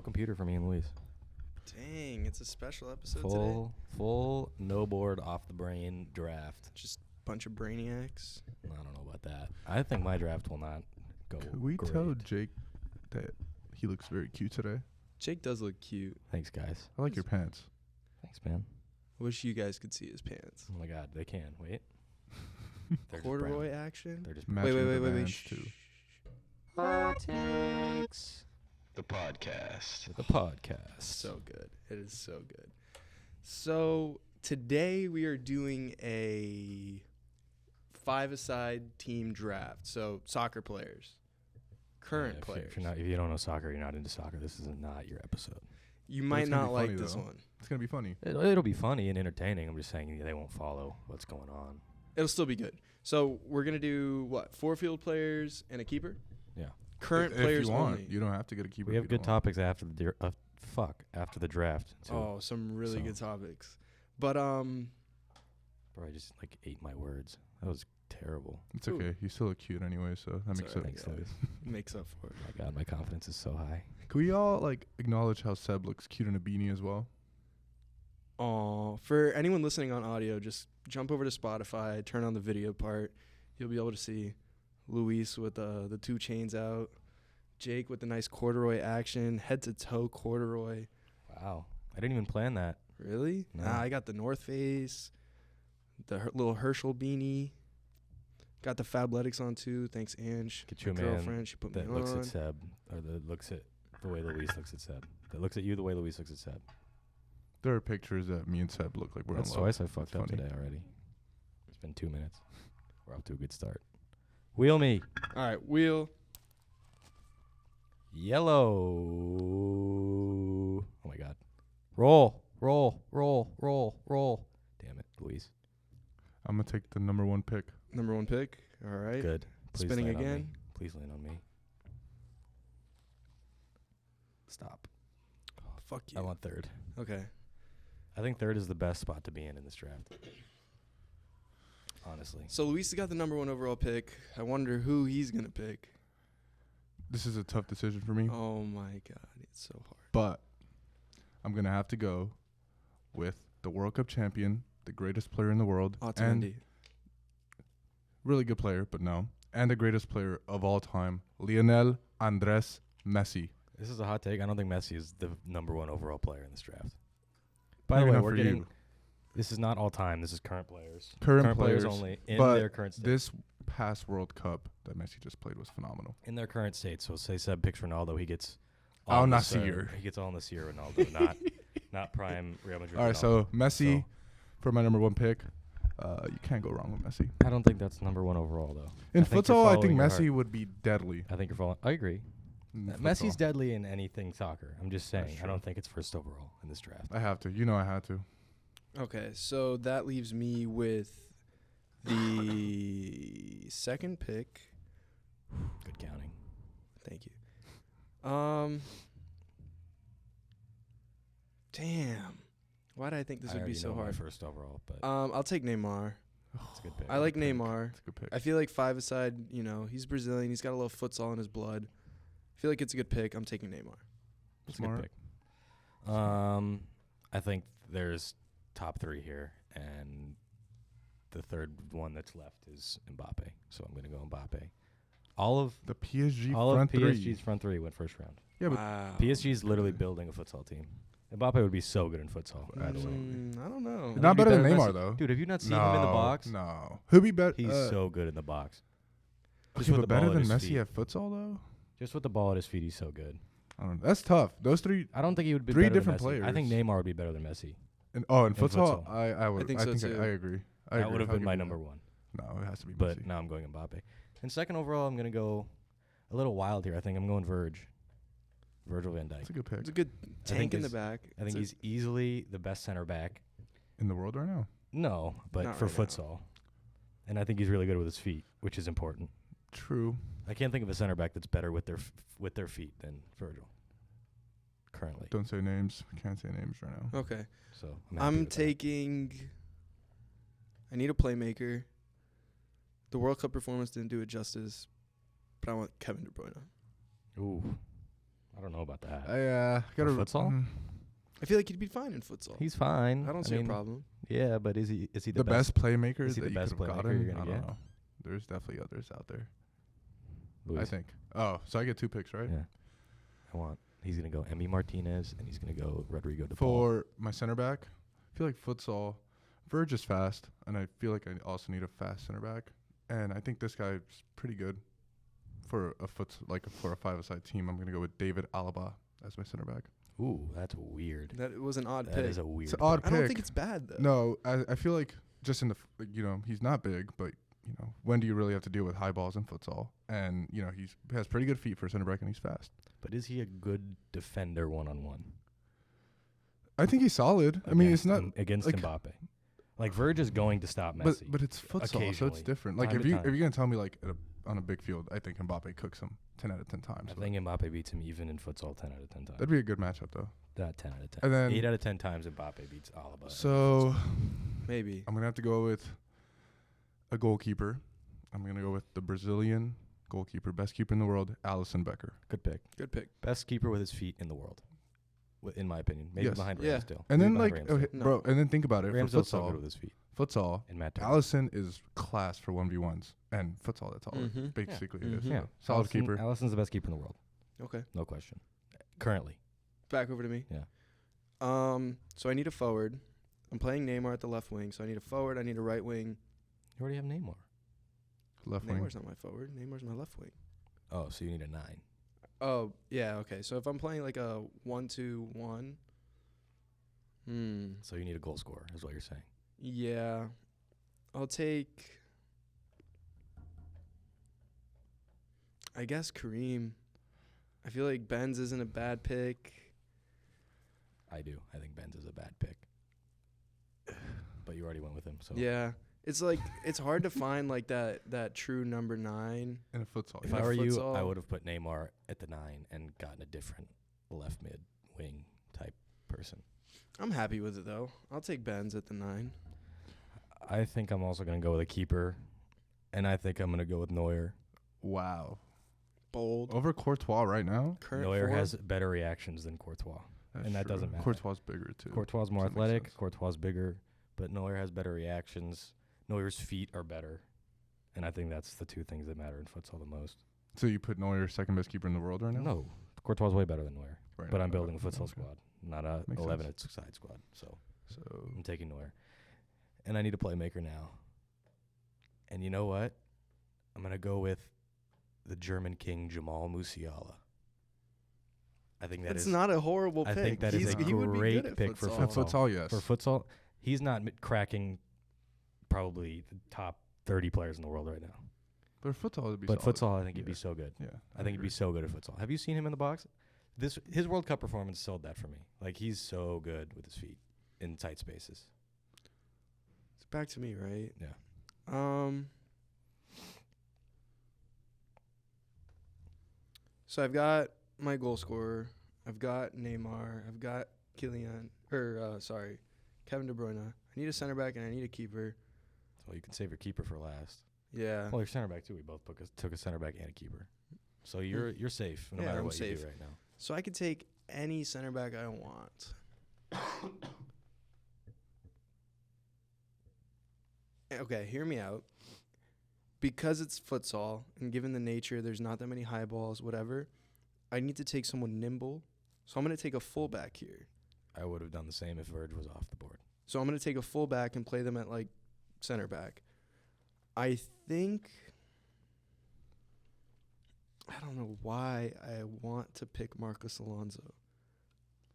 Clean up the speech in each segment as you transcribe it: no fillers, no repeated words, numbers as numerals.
computer for me and Luis. Dang, it's a special episode today. Full no board off the brain draft. Just a bunch of brainiacs. I don't know about that. I think my draft will not go Could we great. tell Jake that he looks very cute today? Jake does look cute. Thanks, guys. I like your pants. Thanks, man. I wish you guys could see his pants. Oh my God, they can. Wait. They're just Corduroy brown. action. They're just Matching Wait, the wait. Vans, Shh. too. Hot takes. The podcast. The podcast. So good. It is so good. So today we are doing a five-a-side team draft. So soccer players, current Yeah, players. If you don't know soccer, you're not into soccer. This is not your episode. You might it's gonna not be like funny, this though. one. It's going to be funny. It'll be funny and entertaining. I'm just saying they won't follow what's going on. It'll still be good. So we're gonna do what? 4 field players and a keeper. Yeah. Current if players you want, only. you don't have to get a keeper. We if have you good don't want. topics after the after the draft. Too. Oh, some really So. good topics. But Bro, I just ate my words. That was terrible. It's Ooh. okay. You still look cute anyway, so that It's makes alright. sense. Thanks, Luis. makes up for it. My God, my confidence is so high. Can we all acknowledge how Seb looks cute in a beanie as well? Oh, for anyone listening on audio, just jump over to Spotify, turn on the video part. You'll be able to see Luis with the 2 chains out, Jake with the nice corduroy action, head to toe corduroy. Wow, I didn't even plan that. Really? No. Nah, I got the North Face, the little Herschel beanie. Got the Fabletics on too. Thanks, Ange. Get you my a man girlfriend. She put me That on. looks at Seb, or that looks at the way Luis looks at Seb. That looks at you the way Luis looks at Seb. There are pictures that me and Seb look like we're That's in love. twice I fucked It's up funny. today already. It's been 2 minutes. We're off to a good start. Wheel me. All right, wheel. Yellow. Oh my God. Roll. Damn it, Luis. I'm going to take the number 1 pick. Number 1 pick. All right. Good. Please Spinning land on me. again. Please land on me. Stop. Oh, fuck you. I want third. Okay. I think third is the best spot to be in this draft. Honestly. So Luis has got the number 1 overall pick. I wonder who he's gonna pick. This is a tough decision for me, Oh my God, it's so hard. but I'm going to have to go with the World Cup champion, the greatest player in the world, and Otamendi. really good player, but no, and the greatest player of all time, Lionel Andres Messi. This is a hot take. I don't think Messi is the number 1 overall player in this draft. By Maybe the way, not we're for getting. you. This is not all time. This is current players. Current players players, only in but their current state. This past World Cup that Messi just played was phenomenal. In their current state. So say Seb picks Ronaldo, he gets Al all Nassr. He gets all Nassr Ronaldo, not prime Real Madrid. All right, Ronaldo. so Messi So- for my number 1 pick. You can't go wrong with Messi. I don't think that's number 1 overall though. In I think you're futsal, I think following your Messi heart. would be deadly. I think you're following. I agree. in Messi's futsal. deadly in anything soccer. I'm just That's saying. I true. don't think it's first overall in this draft. I have to. You know I had to. Okay, so that leaves me with the 2nd pick. Good counting. Thank you. Damn. Why did I think this I would be already so know my hard? first overall, but I'll take Neymar. it's a good pick. I like Good pick. Neymar. It's a good pick. I feel like five-a-side, he's Brazilian. He's got a little futsal in his blood. I feel like it's a good pick. I'm taking Neymar. It's a good Smart. pick. I think there's top 3 here, and the third one that's left is Mbappe. So I'm gonna go Mbappe. All of The PSG all front of three. PSG's front 3 went first round. Yeah, but Wow. PSG's literally okay. building a futsal team. Mbappe would be so good in futsal. Absolutely. I don't know. He'd Not be better than than Neymar Messi. though. Dude, have you not seen him in the box? No. Who'd be better? He's so good in the box. Just Okay, with but the ball better at than his Messi feet. at futsal though. Just with the ball at his feet, he's so good. I don't know. That's tough. Those 3. I don't think he would be 3 better different than Messi. I think players. Neymar would be better than Messi. In in futsal, futsal. I would. I think so, too. I agree. That would have been my number 1. No, it has to be But Messi. now I'm going Mbappe. And second overall, I'm going to go a little wild here. I think I'm going Virgil van Dijk. That's a good pick. It's a good think tank in the he's- back. I think he's easily the best center back. In the world right now. No, but Not for right now. futsal. And I think he's really good with his feet, which is important. True. I can't think of a center back that's better with their feet than Virgil. Currently. Don't say names. Can't say names right now. Okay. So I'm, happy I'm with that. taking. I need a playmaker. The World Cup performance didn't do it justice, but I want Kevin De Bruyne. Ooh. I don't know about that. I got For futsal? I feel like he'd be fine in futsal. He's fine. I don't see a problem. Yeah, but is he the best playmaker is he that the you best could have playmaker gotten? you're gonna I don't get? know. There's definitely others out there. I Luis. think. Oh, so I get 2 picks, right? Yeah. He's going to go Emmy Martinez, and he's going to go Rodrigo de Paul. For my center back, I feel like futsal, Verge is fast, and I feel like I also need a fast center back. And I think this guy's pretty good for a for a 5-a-side team. I'm going to go with David Alaba as my center back. Ooh, that's weird. That was an odd That pick. is a weird It's an odd I don't pick. think it's bad though. No, I feel like just in the, he's not big, but, when do you really have to deal with high balls in futsal? And, he has pretty good feet for a center back, and he's fast. But is he a good defender one-on-one? I think he's solid. I mean, it's not against like, Mbappe. Like Verge is going to stop Messi. But it's futsal, so occasionally, it's different. Like time if to you're time. gonna tell me like on a big field, I think Mbappe cooks him 10 out of 10 times. I think Mbappe beats him even in futsal 10 out of 10 times. That'd be a good matchup though. Not 10 out of 10. And then 8 out of 10 times Mbappe beats Alaba. So Maybe. I'm gonna have to go with a goalkeeper. I'm gonna go with the Brazilian goalkeeper, best keeper in the world, Alisson Becker. Good pick. Good pick. Best keeper with his feet in the world. In my opinion. Maybe Yes. behind Yeah. Ramsdale. And Maybe then behind like, Ramsdale. okay, No. bro, and then think about it. Ramsdale's For so good futsal, with his feet. and Matt Turner. Allison is class for 1v1s, and futsal, that's all Mhm. it basically Yeah. is. Mhm. Yeah. So, solid keeper. Alisson's the best keeper in the world. Okay. No question. Currently. Back over to me. Yeah. So I need a forward. I'm playing Neymar at the left wing, so I need a forward. I need a right wing. You already have Neymar. Left wing. Neymar's not my forward. Neymar's my left wing. Oh, so you need a 9. Oh yeah. Okay. So if I'm playing like a 1-2-1. So you need a goal scorer, is what you're saying. Yeah. I'll take. I guess Kareem. I feel like Benz isn't a bad pick. I do. I think Benz is a bad pick. But you already went with him, so Yeah. It's like it's hard to find like that true number 9. In a futsal. if Yeah. I were you, Futsal. I would have put Neymar at the 9 and gotten a different left mid wing type person. I'm happy with it though. I'll take Benz at the 9. I think I'm also going to go with a keeper, and I think I'm going to go with Neuer. Wow. Bold. Over Courtois right now? Current Neuer form. has better reactions than Courtois. That's And that true. doesn't matter. Courtois' bigger too. Courtois more Doesn't make athletic, sense. Courtois bigger, but Neuer has better reactions. Neuer's feet are better, and I think that's the two things that matter in futsal the most. So you put Neuer second best keeper in the world right now? No, Courtois is way better than Neuer, Right but now. I'm building a Okay. futsal squad, not a Makes 11-side squad. So So I'm taking Neuer, and I need a playmaker now. And you know what? I'm gonna go with the German king Jamal Musiala. I think that It's is not a horrible I pick. think that is He's- a he would be great good at pick for futsal. futsal, yes. for futsal. He's not cracking probably the top 30 players in the world right now. But futsal would be But solid. futsal, I think he'd Yeah. be so good. Yeah. I think he'd be so good at futsal. Have you seen him in the box? His World Cup performance sold that for me. Like he's so good with his feet in tight spaces. It's back to me, right? Yeah. So I've got my goal scorer. I've got Neymar. I've got Kevin De Bruyne. I need a center back and I need a keeper. So you can save your keeper for last. Yeah. Well, your center back too. We both took a center back and a keeper. So you're safe no Yeah, matter I'm what you safe. do right now. So I could take any center back I want. Okay, hear me out. Because it's futsal, and given the nature, there's not that many high balls, whatever, I need to take someone nimble. So I'm going to take a fullback here. I would have done the same if Verge was off the board. So I'm going to take a fullback and play them at, like, center back. I think... I don't know why I want to pick Marcos Alonso.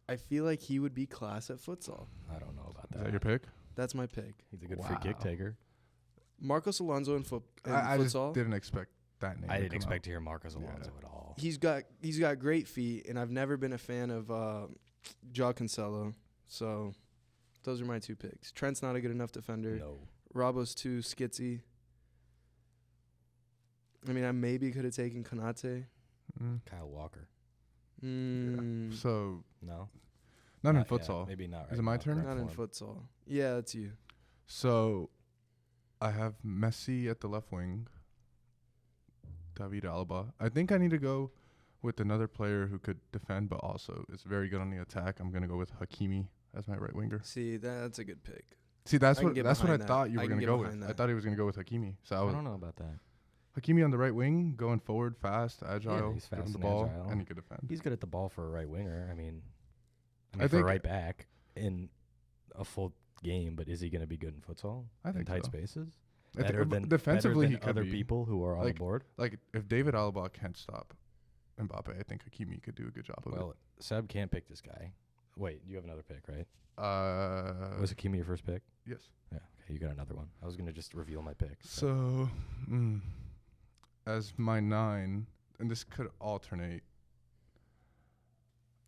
I feel like he would be class at futsal. I don't know about Is that. that your pick? That's my pick. He's a good free kick Wow. taker. Marcos Alonso in I just futsal. didn't expect that name. I to didn't come expect out. to hear Marcos Yeah. Alonso at all. He's got great feet, and I've never been a fan of Joao Cancelo. So those are my two picks. Trent's not a good enough defender. No. Rabo's too skitsy. I mean, I maybe could have taken Konate. Mm. Kyle Walker. Mm, So No. not in yet. futsal. Maybe not. Is right it my now, turn? correct Not in form. futsal. Yeah, that's you. So I have Messi at the left wing. David Alaba. I think I need to go with another player who could defend but also is very good on the attack, I'm gonna go with Hakimi as my right winger. See, that's a good pick. See, that's I can what get I behind that. thought you I were can gonna get go with. behind I that. thought he was gonna go with Hakimi. So I don't know about that. Hakimi on the right wing, going forward, fast, agile, he's giving fast the and ball, agile. and he could defend. He's good at the ball for a right winger. I mean I for a think- right back in a full game, but is he going to be good in futsal? I in think tight so. spaces? I thi- Better than defensively, better he than could other be. people who are on the board. Like if David Alaba can't stop Mbappe, I think Hakimi could do a good job of Well, Seb can't pick this guy. Wait, you have another pick, right? it. Was Hakimi your first pick? Yes. Yeah. Okay, you got another one. I was going to just reveal my pick. So, as my 9, and this could alternate,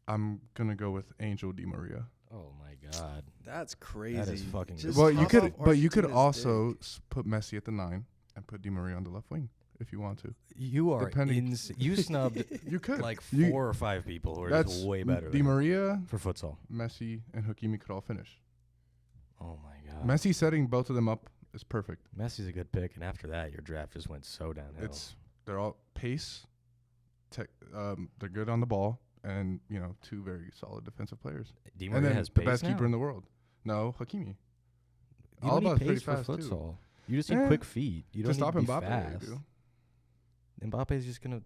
I'm gonna go with Angel Di Maria. Oh my God. That's crazy. That is fucking Just Well, you top could, off but you could Argentina's also dick. put Messi at the 9 and put Di Maria on the left wing if you want to. You are Depending- you snubbed You could like You- 4 or 5 people who are That's just way better Di than him Maria, for futsal. Messi, and Hakimi could all finish. Oh my God. Messi setting both of them up is perfect. Messi's a good pick, and after that, your draft just went so downhill. They're all pace. They're good on the ball, and 2 very solid defensive players. Di And Maria then has the pace best now. keeper in the world. No, Hakimi. You don't Alba's need pretty pace for fast too. futsal. You just need Eh, quick feet. You To don't stop need to be Mbappe, fast. you do. Mbappe's just gonna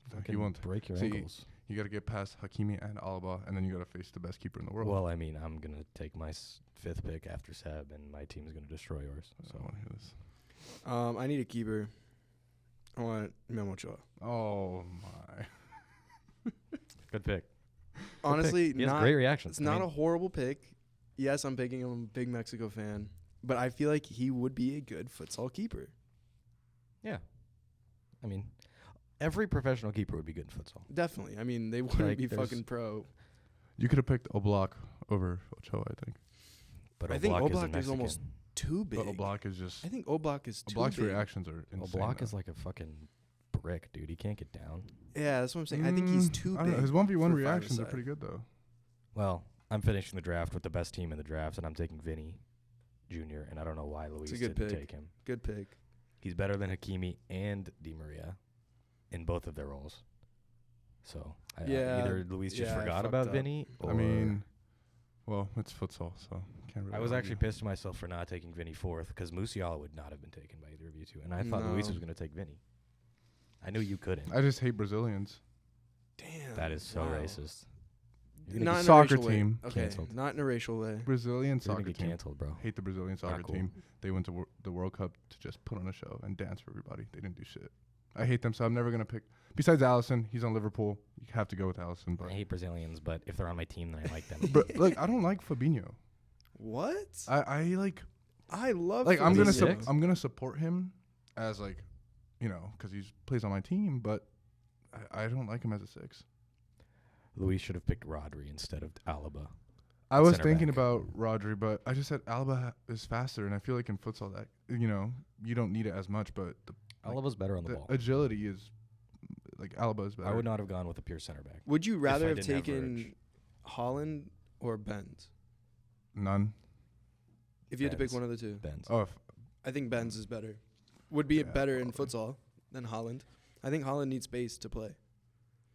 He fucking won't. break your See, ankles. You got to get past Hakimi and Alaba, and then you got to face the best keeper in the world. Well, I mean, I'm gonna take my 5th pick after Seb, and my team's gonna destroy yours. I So don't want to hear this. I need a keeper. I want Memo Ochoa. Oh my! good pick. Honestly, He has not great reactions. it's not a horrible pick. Yes, I'm picking him. I'm a big Mexico fan, but I feel like he would be a good futsal keeper. Yeah. I mean, every professional keeper would be good in futsal. Definitely. I mean, they wouldn't Like, be there's- fucking pro. You could have picked Oblak over Ochoa, I think. But I think Oblak is, a Oblak is Mexican. almost too big. But Oblak is just. I think Oblak is too Oblak's big. reactions are insane. Oblak though. is like a fucking brick, dude. He can't get down. Yeah, that's what I'm saying. I think he's too I don't know. big. His 1v1 for reactions are five-a-side. pretty good though. Well, I'm finishing the draft with the best team in the draft, and I'm taking Vinny Jr., and I don't know why Luis a good didn't pick. take him. Good pick. He's better than Hakimi and Di Maria in both of their roles. So Yeah, either Luis just yeah, I forgot fucked about up. Vinny, or I mean, well, it's futsal, so can't really. I was actually argue. pissed at myself for not taking Vinny 4th because Musiala would not have been taken by either of you two, and I thought Luis No. was going to take Vinny. I knew you couldn't. I just hate Brazilians. Damn. That is so wow. racist. You're gonna Not get, in Soccer a racial team. Way. Okay, canceled. not in a racial way. Brazilian you're soccer gonna get team. canceled, bro. Hate the Brazilian soccer cool. team. They went to the World Cup to just put on a show and dance for everybody. They didn't do shit. I hate them, so I'm never gonna pick. Besides Allison, he's on Liverpool. You have to go with Allison. But I hate Brazilians, but if they're on my team, then I like them. look, I don't like Fabinho. What? I like I love. like I'm Fabinho. gonna Six? I'm gonna support him as like, because he plays on my team. But I don't like him as a 6. Luis should have picked Rodri instead of Alaba. I was Center thinking back. about Rodri, but I just said Alaba is faster, and I feel like in futsal that you don't need it as much, but Like, Alaba's better on the the ball. agility is like Alaba is better. I would not have gone with a pure center back. Would you rather I have didn't have taken Verge. Holland or Benz? None. If you had to pick Benz. one of the two, Benz. Oh, I think Benz is better. Would be Yeah, better in probably. futsal than Holland. I think Holland needs space to play.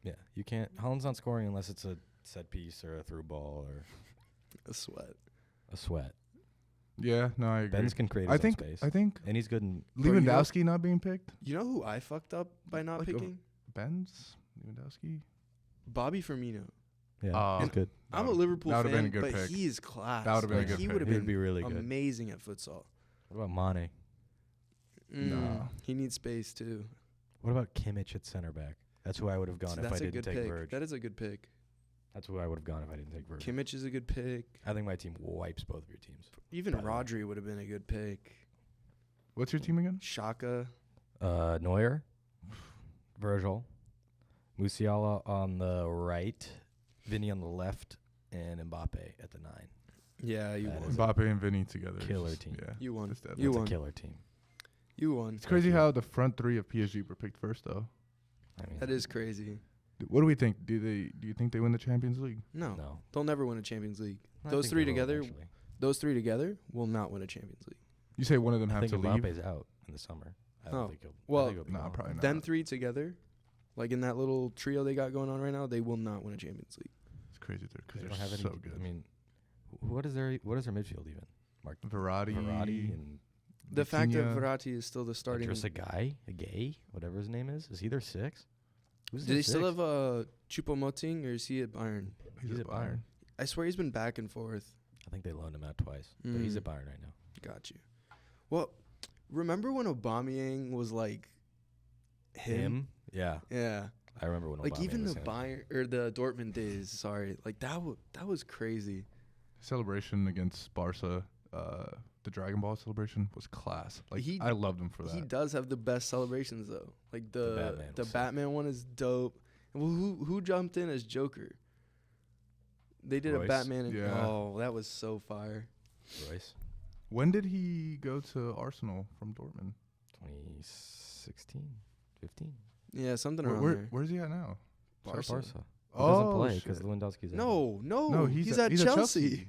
Yeah, you can't. Holland's not scoring unless it's a set piece or a through ball or A sweat. a sweat. yeah, no, I agree. Benz can create his I own think space, I think and he's good in. Bro, you know- Lewandowski not being picked. You know who I fucked up by not Like, picking? Benz, Lewandowski. Bobby Firmino. Yeah, he's good. I'm a Liverpool that would've fan, been a good but pick. he is class. That would've been a Like, good he pick. would have He'd been be really good. amazing at futsal. What about Mane? No. He needs space too. What about Kimmich at center back? That's who I would have gone So if I that's a didn't good take pick. Verge. That is a good pick. That's who I would have gone if I didn't take Verge. Kimmich is a good pick. I think my team wipes both of your teams. Even By the way. Rodri would have been a good pick. What's your team again? Shaka. Neuer, Virgil, Musiala on the right, Vinny on the left, and Mbappe at the 9. Yeah, you That won. is a Mbappe and Vinny together. killer is- team. Yeah. You won. It's deadly. You That's a won. killer team. You won. It's crazy you. how the front 3 of PSG were picked first, though. I mean, That is crazy. What do we think? Do you think they win the Champions League? No, no. they'll never win a Champions League. I Those think three they will together- eventually. Those three together will not win a Champions League. You say one of them I have think to leave. Mbappe's out in the summer. I Oh, don't think he'll. I well, think he'll be Nah, gone. probably not. Them three together Like in that little trio they got going on right now, they will not win a Champions League. It's crazy because They they're don't have so any. good. I mean, what is their midfield even? Mark Verratti and The fact that Vitinha. Verratti is still the starting. Idrissa Gay, whatever his name is he their 6? Who's Do their they still 6? have Choupo-Moting, or is he at Bayern? He's at Bayern. I swear he's been back and forth. I think they loaned him out twice, but he's Mm. at Bayern right now. Got you. Well, remember when Aubameyang was like him? Yeah, Yeah. I remember when. Like Aubameyang even was the him. Bayern or the Dortmund days. Sorry, like that was crazy. Celebration against Barca, the Dragon Ball celebration was class. Like He- I loved him for that. He does have the best celebrations though. Like The the Batman was sick. Batman one is dope. Well, who jumped in as Joker? They did Royce? a Batman. Yeah. Oh, that was so fire. Royce, When did he go to Arsenal from Dortmund? 2016, 15. Yeah, something around there. Where's he at now? Barca. Barca. He Oh, doesn't play shit. because Lewandowski's out. No, No, he's at at Chelsea.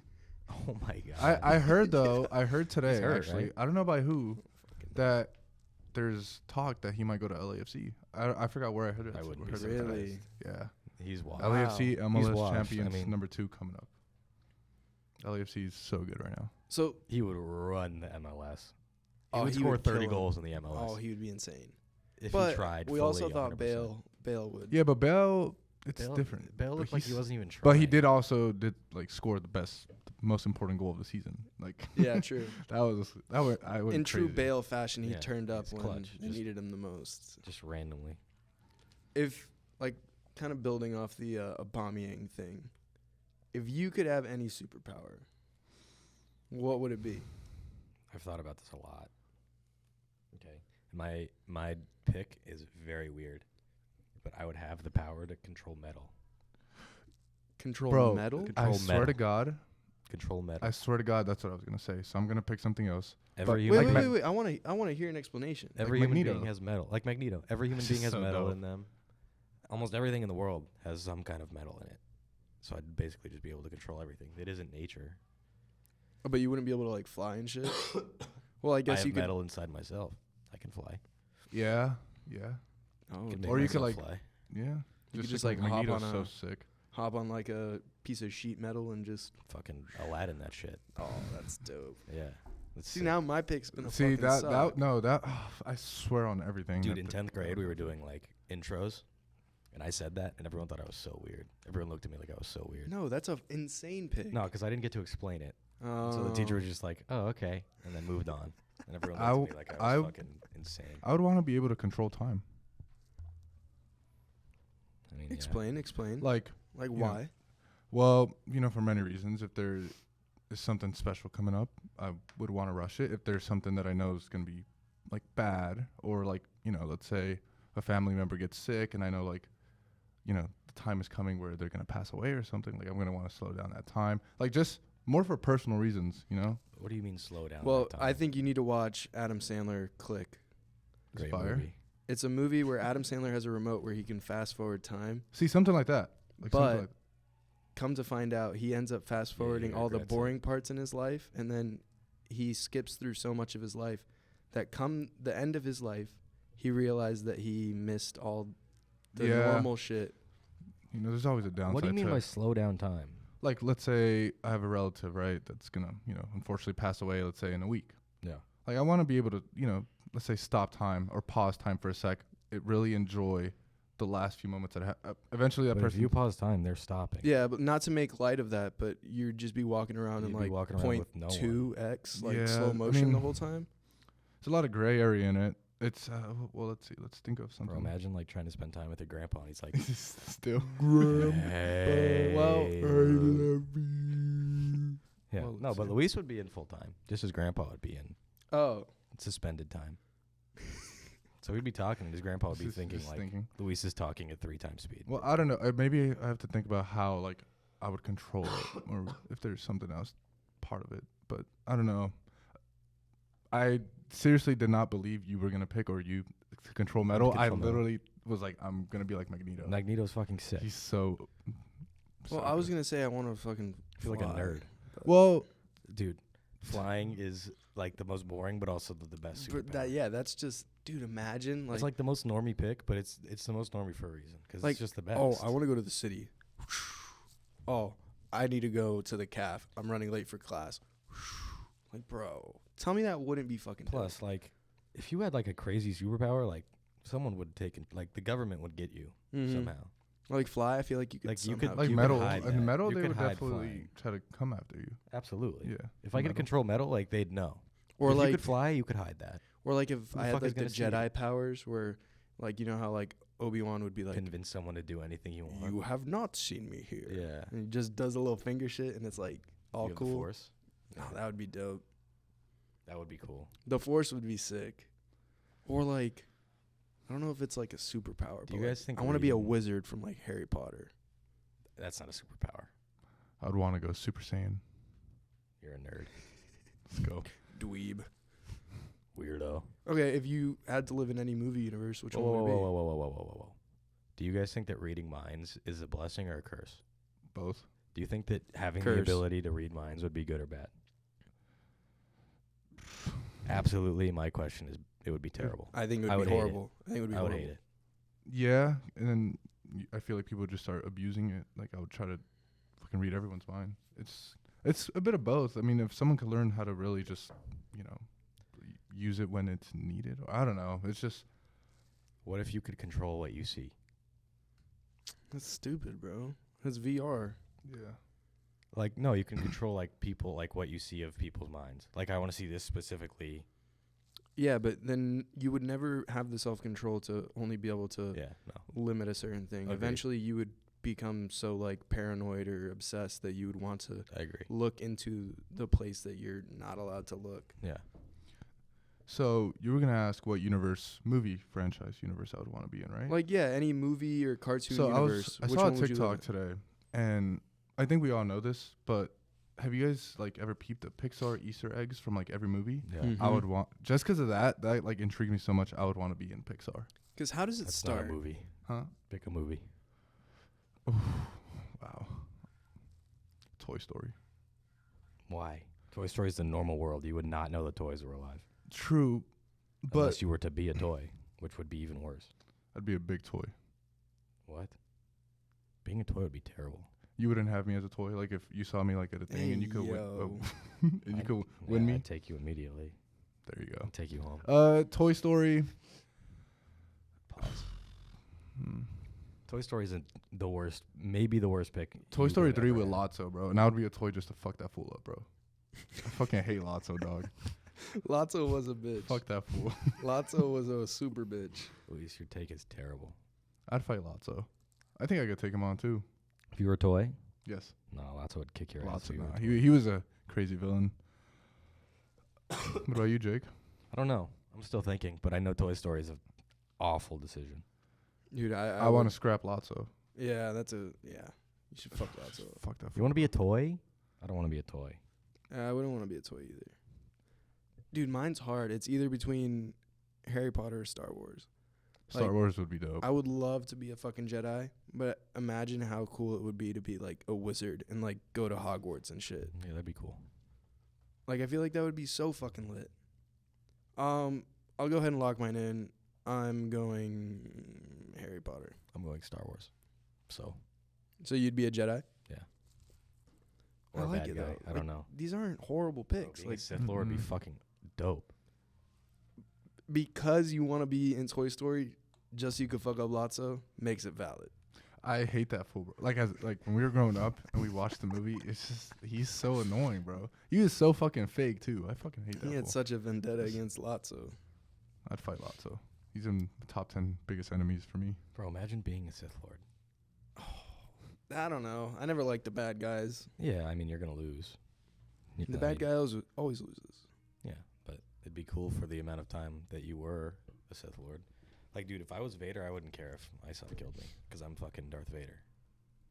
Oh my god. I heard though. I heard today He's hurt, actually. right? I don't know by who Fucking that there's talk that he might go to LAFC. I forgot where I heard it. I wouldn't be heard it. surprised. Really? Yeah. He's washed. Wow. LAFC MLS washed. champions I mean- number 2 coming up. LAFC is so good right now. So, He would run the MLS. He Oh, would he score would 30 kill him. goals in the MLS oh, he would be insane. if But he tried. we also fully, thought 100%. Bale would. Yeah, but Bale, it's Bale, different. Bale But looked like he he's- wasn't even trying. But he did also like score the most important goal of the season. Like Yeah, true. that went I went In true crazy. Bale fashion, he Yeah, turned up he's when clutch. they Just- needed him the most. just randomly. If, like, kind of building off the Aubameyang thing, if you could have any superpower, what would it be? I've thought about this a lot. Okay, my pick is very weird, but I would have the power to control metal. Control Bro, metal? I Control swear to metal. God, Control metal. I swear to God, that's what I was gonna say. So I'm gonna pick something else. Every Wait, human wait. I want to hear an explanation. Every Like human Magneto. being has metal. Like Magneto. Every human This being is has so metal dope. in them. Almost everything in the world has some kind of metal in it. So I'd basically just be able to control everything. It isn't nature. But you wouldn't be able to, like, fly and shit? Well, I I guess have you could. metal inside myself. I can fly. Yeah. Oh, Can damn. make Or you could, myself like, fly. Yeah. You could just, like, hop Magneto's on so a- sick. hop on, like, a piece of sheet metal and just. Fucking Aladdin that shit. Oh, that's dope. Yeah. That's See, sick. now my pick's gonna See fucking that suck. I swear on everything. Dude, that in the- 10th grade, we were doing like intros, and I said that, and everyone thought I was so weird. Everyone looked at me like I was so weird. No, that's an insane pick. No, because I didn't get to explain it. Oh. So the teacher was just like, "Oh, okay," and then moved on. And everyone I looked at me like I was w- fucking insane. I would want to be able to control time. I mean, Explain. Like, Like you know, why? well, for many reasons. If there is something special coming up, I would want to rush it. If there's something that I know is going to be like bad, or like, let's say a family member gets sick and I know like, the time is coming where they're going to pass away or something, like I'm going to want to slow down that time. Like just more for personal reasons, yeah. What do you mean slow down? Well, that time? I think you need to watch Adam Sandler Click. It's Great fire. movie. It's a movie where Adam Sandler has a remote where he can fast forward time. See, something like that. Like something But like come to find out, he ends up fast forwarding all the regrets it. boring parts in his life, and then he skips through so much of his life that come the end of his life, he realized that he missed all the Yeah. normal shit. there's always a downside What do you mean to by slow down time? like, let's say I have a relative, right, that's going to, unfortunately pass away, let's say in a week. Yeah. Like, I want to be able to, let's say stop time or pause time for a sec. It really enjoy the last few moments that I have. Eventually, that But if person. you pause time, they're stopping. Yeah, but not to make light of that, but you'd just be walking around in You'd be like walking around with no one. 0.2x, like Yeah, slow I motion the mean- whole time. There's a lot of gray area in it. It's well, let's see. Let's think of Bro, something. imagine like trying to spend time with your grandpa, and he's like, Still. "Hey." well, Yeah. Well, No, but Luis would be in full time, just as grandpa would be in Oh, suspended time. So we'd be talking, and his grandpa would be thinking like, Luis is talking at 3 times speed. Well, I don't know. Maybe I have to think about how like I would control it, or if there's something else part of it. But I don't know. I seriously did not believe you were gonna pick or you to control metal. I control metal. literally was like, I'm gonna be like Magneto. Magneto's fucking sick. He's so. well, so I was good. gonna say I want to fucking I feel like a fly. nerd. Well, Dude, Flying is like the most boring, but also the best superpower. But that's just, dude. Imagine It's like the most normie pick, but it's the most normie for a reason because Like, it's just the best. oh, I want to go to the city. Oh, I need to go to the calf. I'm running late for class. Like, bro, tell me that wouldn't be fucking Plus, dope. like, if you had like a crazy superpower, like someone would take it, like the government would get you somehow. Like fly, I feel like you could Like, you somehow could- Like you metal, hide and that. metal, You they could would hide definitely flying. try to come after you. Absolutely. Yeah. If I could metal. control metal, like they'd know. or if like you could fly, you could hide that. or like if Who the I had fuck is like the gonna see you? Jedi powers where like you know how like Obi-Wan would be like, Convince someone to do anything you want. you have not seen me here. Yeah. And he just does a little finger shit and it's like all You have the cool. Force. Oh, that would be dope. That would be cool. The Force would be sick. Or like I don't know if it's like a superpower. Do but you guys think I want to be a reading- wizard from like Harry Potter. That's not a superpower. I'd want to go Super Saiyan. You're a nerd. Let's go. Dweeb. Weirdo. Okay, if you had to live in any movie universe, which Whoa, one whoa, would it whoa, be? whoa, whoa, whoa, whoa, whoa, whoa. Do you guys think that reading minds is a blessing or a curse? Both. Do you think that having Curse. the ability to read minds would be good or bad? Absolutely. My question is, it would be terrible. I think it I would would be hate it. horrible. I think it would be I would horrible. hate it. Yeah, and then I feel like people would just start abusing it. Like I would try to fucking read everyone's mind. It's a bit of both. I mean, if someone could learn how to really just, use it when it's needed. I don't know. It's just What if you could control what you see? That's stupid, bro. That's VR. yeah. Like, no, you can control like people, like what you see of people's minds. Like, I want to see this specifically. Yeah, but then you would never have the self-control to only be able to Yeah, no. limit a certain thing. Agreed. Eventually, you would become so like paranoid or obsessed that you would want to I agree. look into the place that you're not allowed to look. Yeah. So you were gonna ask what movie franchise universe I would want to be in, right? Like, yeah, any movie or cartoon So universe. I which saw a one would you live TikTok in? today, and I think we all know this, but have you guys like ever peeped at Pixar Easter eggs from like every movie? Yeah. Mhm. I would want, just because of that like intrigued me so much. I would want to be in Pixar. Because how does it That's start? not a movie. Huh? Pick a movie. Wow. Toy Story. Why? Toy Story is the normal world. You would not know the toys were alive. True, but Unless you were to be a toy, which would be even worse. I'd be a big toy. What? Being a toy would be terrible. You wouldn't have me as a toy, like if you saw me like at a thing and you could yo. and you could win me. I'd take you immediately. There you go. I'd take you home. Toy Story. Pause. Hmm. Toy Story isn't the worst. Maybe the worst pick. Toy you Story could 3 ever with have. Lotso, bro. And I would be a toy just to fuck that fool up, bro. I fucking hate Lotso, dog. Lotso was a bitch. Fuck that fool. Lotso was a super bitch. Luis, your take is terrible. I'd fight Lotso. I think I could take him on too. If you were a toy, Yes. no, Lotso would kick your ass. Lotso, if you were a nah. toy. He was a crazy villain. What about you, Jake? I don't know. I'm still thinking, but I know Toy Story is an awful decision. Dude, I want to scrap Lotso. Yeah, you should fuck Lotso. Fuck that You fool. want to be a toy? I don't want to be a toy. I wouldn't want to be a toy either. Dude, mine's hard. It's either between Harry Potter or Star Wars. Star like, Wars would be dope. I would love to be a fucking Jedi, but imagine how cool it would be to be like a wizard and like go to Hogwarts and shit. Yeah, that'd be cool. Like I feel like that would be so fucking lit. I'll go ahead and lock mine in. I'm going Harry Potter. I'm going Star Wars. So, So you'd be a Jedi? or I a like bad it guy. though. I don't know. These aren't horrible picks. Being a Like Sith Lord would be Mhm. fucking dope. because you want to be in Toy Story, just so you could fuck up Lotso, makes it valid. I hate that fool, bro. Like when we were growing up and we watched the movie, it's just he's so annoying, bro. He is so fucking fake too. I fucking hate that He had fool. such a vendetta against Lotso. I'd fight Lotso. He's in the top 10 biggest enemies for me. Bro, imagine being a Sith Lord. I don't know. I never liked the bad guys. Yeah, I mean, you're going to lose. The bad guy always loses. Yeah, but it'd be cool for the amount of time that you were a Sith Lord. Like, dude, if I was Vader, I wouldn't care if my son killed me because I'm fucking Darth Vader.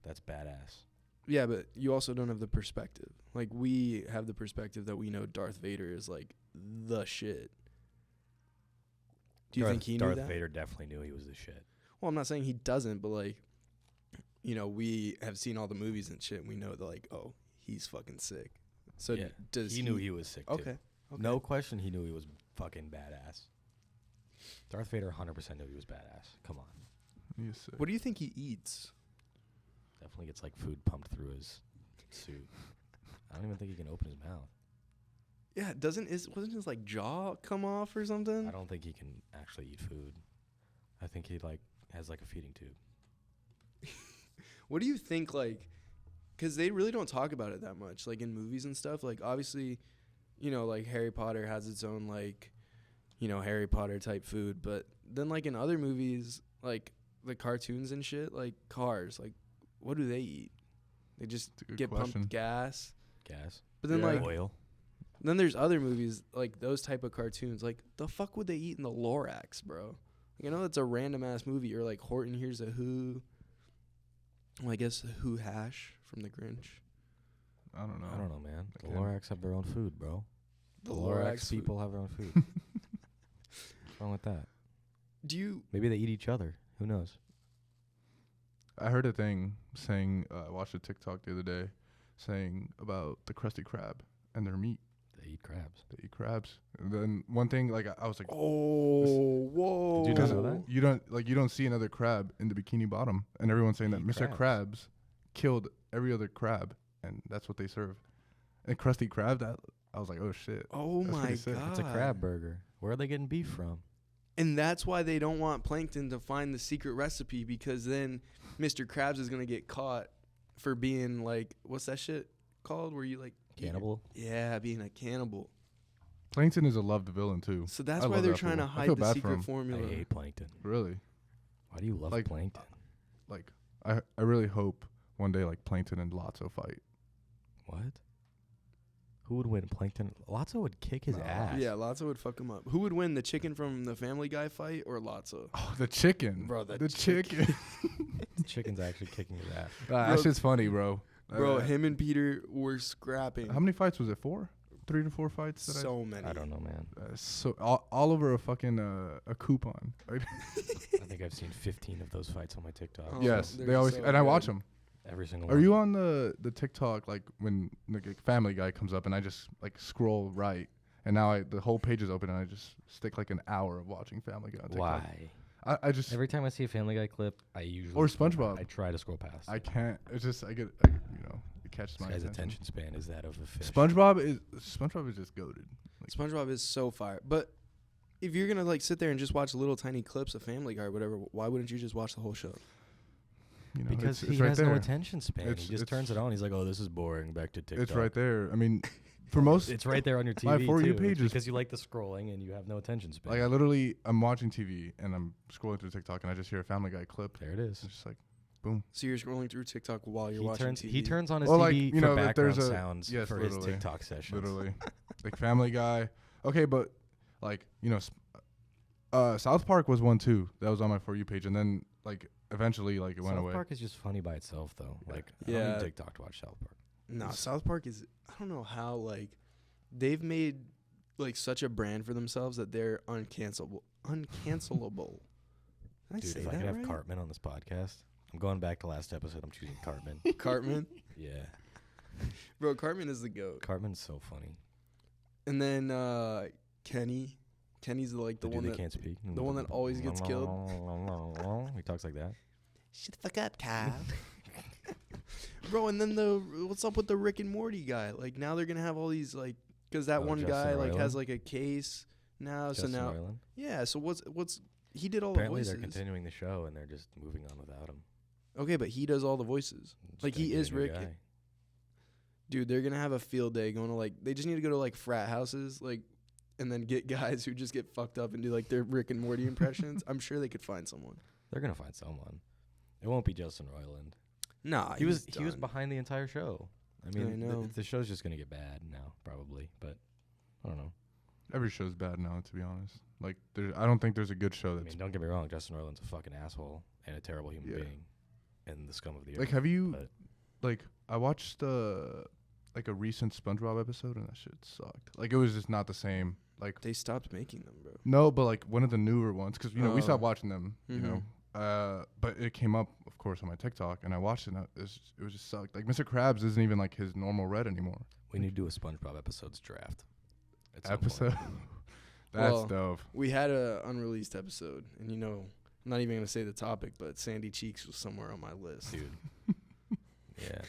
That's badass. Yeah, but you also don't have the perspective. Like, we have the perspective that we know Darth Vader is, like, the shit. Do you think he knew Darth that? Vader definitely knew he was the shit. Well, I'm not saying he doesn't, but, like, you know, we have seen all the movies and shit, and we know that, like, oh, he's fucking sick. So Yeah. does He knew he was sick, too. Okay. No question he knew he was fucking badass. Darth Vader 100% knew he was badass. Come on. He's sick. What do you think he eats? Definitely gets, like, food pumped through his suit. I don't even think he can open his mouth. Yeah, wasn't his like jaw come off or something? I don't think he can actually eat food. I think he, like, has, like, a feeding tube. What do you think, like, because they really don't talk about it that much, like in movies and stuff. Like, obviously, you know, like Harry Potter has its own, like, you know, Harry Potter type food. But then, like, in other movies, like the cartoons and shit, like Cars, like, what do they eat? They just That's a good get question. pumped gas. Gas. But then, Yeah. like, Oil. then there's other movies, like those type of cartoons. Like, the fuck would they eat in the Lorax, bro? Like, I know that's a random-ass movie. Or, like, Horton Hears a Who. Well, I guess the Who Hash from The Grinch. I don't know. I don't know, man. The Okay. Lorax have their own food, bro. The Lorax food. people have their own food. What's wrong with that? Do you... Maybe they eat each other. Who knows? I heard a thing saying, I watched a TikTok the other day saying about the Krusty Krab and their meat. They eat crabs. They eat crabs. And then one thing, like, I was like, Oh, whoa. Did you not know that? you don't see another crab in the Bikini Bottom. And everyone's saying They that eat Mr. crabs. Krabs killed every other crab, and that's what they serve. And Krusty Krab, that I was like, oh shit. Oh, That's my pretty sick. God. It's a crab burger. Where are they getting beef from? And that's why they don't want Plankton to find the secret recipe, because then Mr. Krabs is going to get caught for being, like, what's that shit called? Where you, like... Cannibal? Yeah, being a cannibal. Plankton is a loved villain too. So that's I why love they're that trying to fool. I hide feel the bad for secret him. formula. I hate plankton. Really, Why do you love Like, plankton? like I really hope one day like Plankton and Lotso fight. What? Who would win? Plankton? Lotso would kick his No. ass. Yeah, Lotso would fuck him up. Who would win, the chicken from the Family Guy fight or Lotso? Oh, the chicken, Bro, that the chicken. The chicken's actually kicking his ass. That Bro, shit's funny, bro. Bro, him and Peter were scrapping. How many fights was it? 4, 3 to 4 fights. That So many. I don't know, man. so all over a fucking a coupon. Like, I think I've seen 15 of those fights on my TikTok. Oh, yes, they're they always so and I watch good. them. Every single Are one. you on the TikTok like when the Family Guy comes up and I just like scroll right and now the whole page is open and I just stick like an hour of watching Family Guy on TikTok. Why? I just Every time I see a Family Guy clip, I usually Or scroll SpongeBob. past. I try to scroll past. I can't. It's just I get it catches This my guy's attention. attention span is that of a fish. SpongeBob is just goated. SpongeBob is so fire. But if you're going to, like, sit there and just watch little tiny clips of Family Guy or whatever, why wouldn't you just watch the whole show? You know, Because it's he right has there. no attention span. It's- He just turns it on. He's like, "Oh, this is boring. Back to TikTok." It's right there. I mean, for most, It's right there on your TV. My For You too. page It's is- because you like the scrolling and you have no attention span. like I'm watching TV and I'm scrolling through TikTok and I just hear a Family Guy clip. There it is. It's just like, boom. So you're scrolling through TikTok while you're watching TV. He turns on his Well, TV like, you for know, that background there's a- sounds yes, for his literally. TikTok sessions. Literally, like Family Guy. Okay, but like South Park was one too. That was on my For You page, and then like eventually like it went South away. Park is just funny by itself, though. Like, I Yeah. don't need TikTok to watch South Park. No, South Park is, I don't know how, like, they've made, like, such a brand for themselves that they're uncancelable. Uncancelable. Did I Dude, say if I that could have right? Cartman on this podcast, I'm going back to last episode. I'm choosing Cartman. Cartman? Yeah, Bro, Cartman is the GOAT. Cartman's so funny. And then Kenny. Kenny's, like, the dude one that that can't speak. the one that always gets killed. He talks like that. Shut the fuck up, Kyle. Bro, and then what's up with the Rick and Morty guy? Like, now they're gonna have all these, like, because that Oh, one Justin guy like has Roiland? like a case now. Justin so now, Roiland. yeah. So what's he did all Apparently, the they're voices. continuing the show and they're just moving on without him. Okay, but he does all the voices. Just Like, gonna he get a is new Rick. guy. Dude, they're gonna have a field day going to, like, they just need to go to, like, frat houses, like, and then get guys who just get fucked up and do, like, their Rick and Morty impressions. I'm sure they could find someone. They're gonna find someone. It won't be Justin Roiland. Nah, He was done. behind the entire show. I mean, I know. the show's just gonna get bad now, probably. But I don't know. Every show's bad now, to be honest. Like, I don't think there's a good show I that's mean, don't get me wrong. Justin Roiland's a fucking asshole and a terrible human Yeah. being, and the scum of the earth. like. Have you but- like? I watched like a recent SpongeBob episode and that shit sucked. Like, it was just not the same. Like, They stopped making them, bro. no, but like one of the newer ones, because we Oh. stopped watching them. Mhm. You know. But it came up, of course, on my TikTok, and I watched it. And it was just sucked. Like, Mr. Krabs isn't even like his normal red anymore. We need to do a SpongeBob episodes draft. at some point. Episode. That's Well, dope. We had a unreleased episode, and I'm not even gonna say the topic, but Sandy Cheeks was somewhere on my list. Dude. Yeah.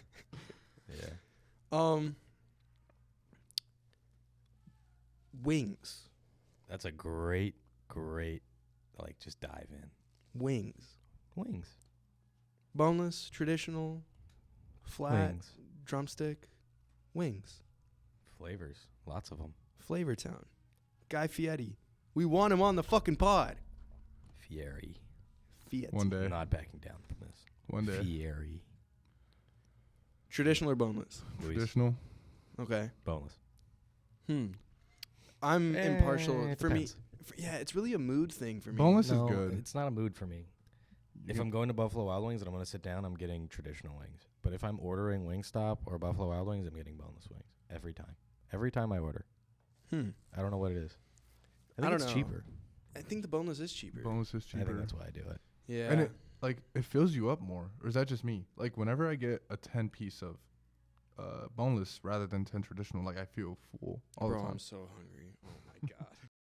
Wings. That's a great, like, just dive in. Wings. Wings. Boneless, traditional, flat, Wings. drumstick. Wings. Flavors. Lots of them. Flavor Town. Guy Fieri. We want him on the fucking pod. Fieri. Fiat. One day. I'm not backing down from this. One day. Fieri. Traditional or boneless? Luis. Traditional. Okay. Boneless. I'm impartial. It For me, depends. it's really a mood thing for me. Boneless No, is good. It's not a mood for me. You If can- I'm going to Buffalo Wild Wings and I'm going to sit down, I'm getting traditional wings. But if I'm ordering Wingstop or Buffalo Wild Wings, I'm getting boneless wings every time. Every time I order. I don't know what it is. I think I don't it's know. cheaper. I think the boneless is cheaper. boneless is cheaper. I think that's why I do it. Yeah. And it fills you up more. Or is that just me? Like whenever I get a 10 piece of boneless rather than 10 traditional, like I feel full all Bro, the time. I'm so hungry. Oh